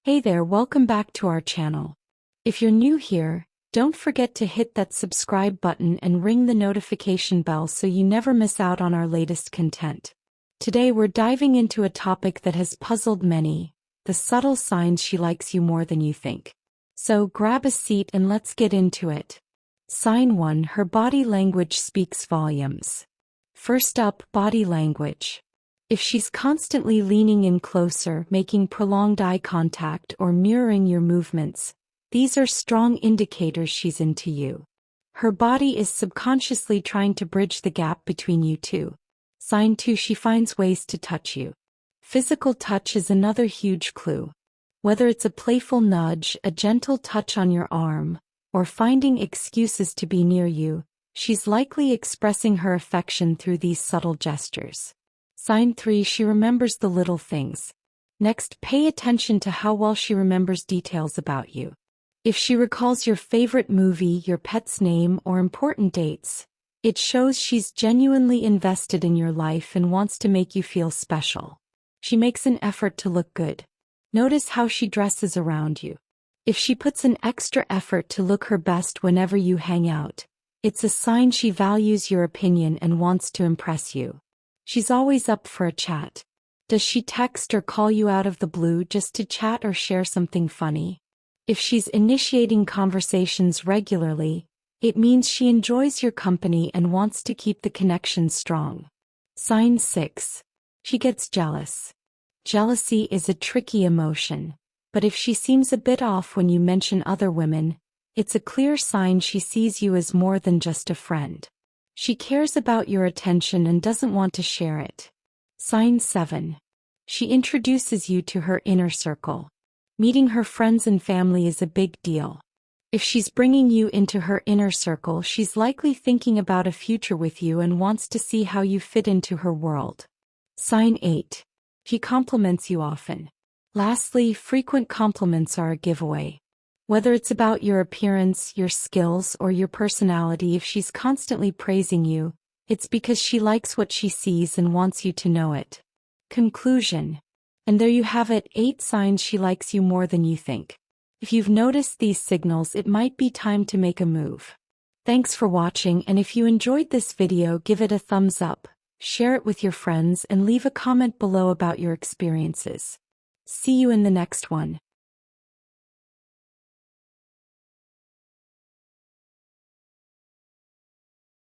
Hey there, welcome back to our channel. If you're new here, don't forget to hit that subscribe button and ring the notification bell so you never miss out on our latest content. Today we're diving into a topic that has puzzled many, the subtle signs she likes you more than you think. So grab a seat and let's get into it. Sign 1, her body language speaks volumes. First up, body language. If she's constantly leaning in closer, making prolonged eye contact, or mirroring your movements, these are strong indicators she's into you. Her body is subconsciously trying to bridge the gap between you two. Sign 2, she finds ways to touch you. Physical touch is another huge clue. Whether it's a playful nudge, a gentle touch on your arm, or finding excuses to be near you, she's likely expressing her affection through these subtle gestures. Sign 3, she remembers the little things. Next, pay attention to how well she remembers details about you. If she recalls your favorite movie, your pet's name, or important dates, it shows she's genuinely invested in your life and wants to make you feel special. She makes an effort to look good. Notice how she dresses around you. If she puts an extra effort to look her best whenever you hang out, it's a sign she values your opinion and wants to impress you. She's always up for a chat. Does she text or call you out of the blue just to chat or share something funny? If she's initiating conversations regularly, it means she enjoys your company and wants to keep the connection strong. Sign 6. She gets jealous. Jealousy is a tricky emotion, but if she seems a bit off when you mention other women, it's a clear sign she sees you as more than just a friend. She cares about your attention and doesn't want to share it. Sign 7. She introduces you to her inner circle. Meeting her friends and family is a big deal. If she's bringing you into her inner circle, she's likely thinking about a future with you and wants to see how you fit into her world. Sign 8. She compliments you often. Lastly, frequent compliments are a giveaway. Whether it's about your appearance, your skills, or your personality, if she's constantly praising you, it's because she likes what she sees and wants you to know it. Conclusion. And there you have it, 8 signs she likes you more than you think. If you've noticed these signals, it might be time to make a move. Thanks for watching, and if you enjoyed this video, give it a thumbs up, share it with your friends, and leave a comment below about your experiences. See you in the next one.